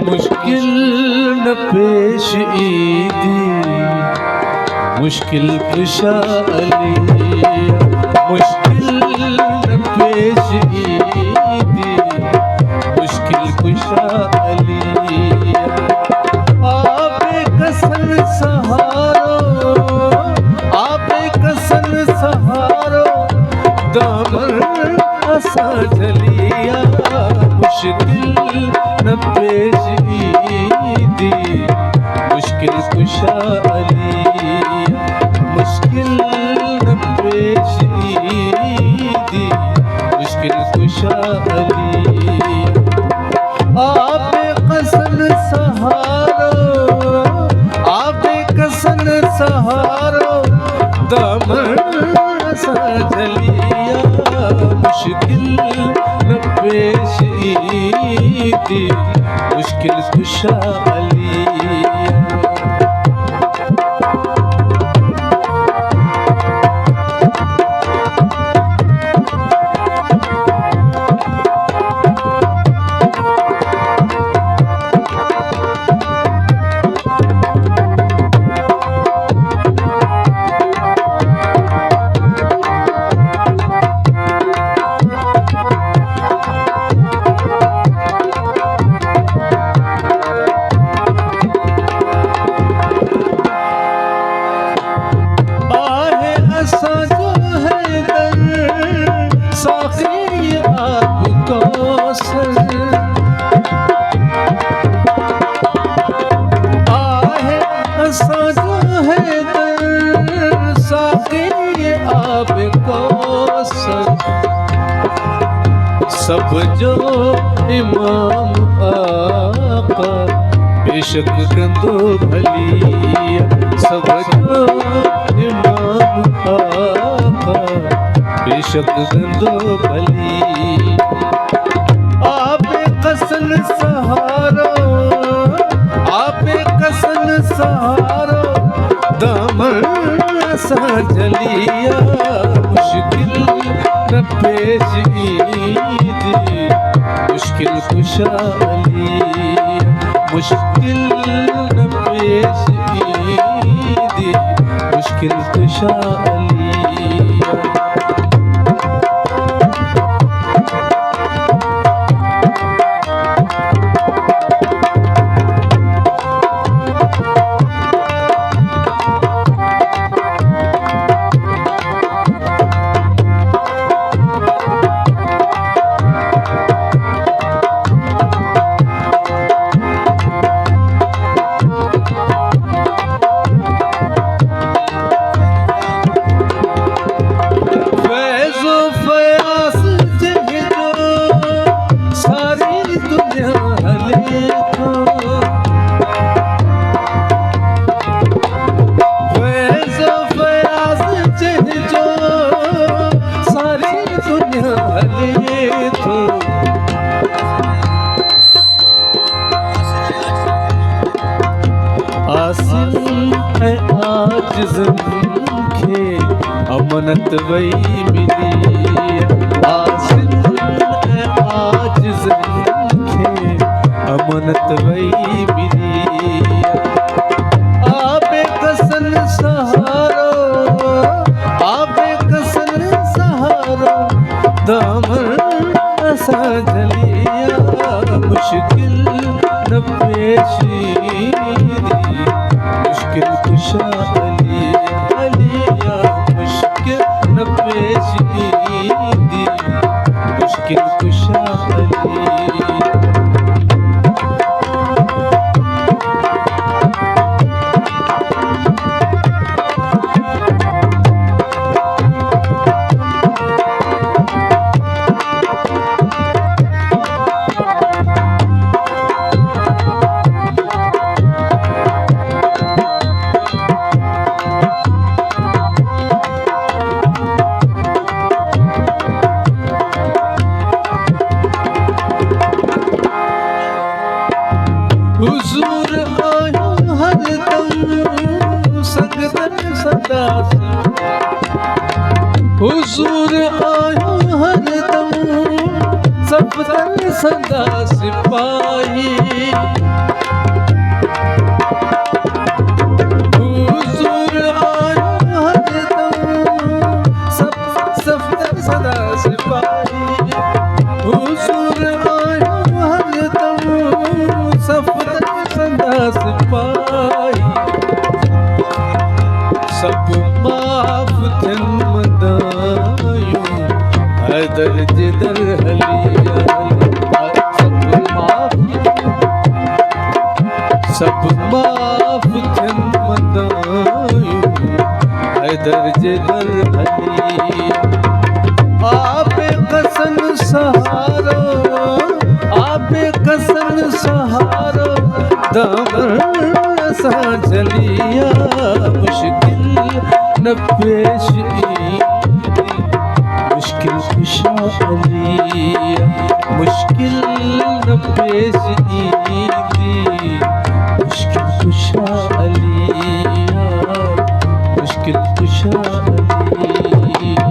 मुश्किल न पेश ईदी मुश्किल कुशा अली, मुश्किल न पेश ईदी मुश्किल कुशा अली। आपे कसन सहारो, आपे कसन सहारो दामन असा झलिया। मुश्किल न पेश ईदी मुश्किल कुशा अली, मुश्किल न पेश ईदी मुश्किल कुशा अली। आपे कसन सहारो, आपे कसन सहारो दामन सा झलिया। मुश्किल न पेश ईदी मुश्किल कुशा अली। सब जो इमाम आका बेशक कंदो भली। सब जो इमाम आका बेशक कंदो भली। आपे कसन सहारो, आपे कसन सहारो दामन सा झलिया। मुश्किल न पेश ईदी मुश्किल कुशा अली, मुश्किल न पेश ईदी मुश्किल कुशा अली। खे अमनत वही मिली। आसिम आज खे अमनत वही मिली। आपे कसन सहारो, आपे कसन सहारो दामन असा झलिया। मुश्किल न पेश ईदी मुश्किल कुशा अली, अलिया। मुश्किल न पेश ईदी मुश्किल कुशा अली। हुजूर आयो हरदम संगत सदा। हुजूर आयो हरदम सफदर सदा सिपाही। सब माफ़ थियन मदायूं हैदर जे दर हली आपे कसन सहारो आपे कसन सहारो दामन सां जलिया मुश्किल न पेश ईंदी मुश्किल कुशा अलिया मुश्किल न पेश ईंदी मुश्किल कुशा अलिया मुश्किल कुशा अलिया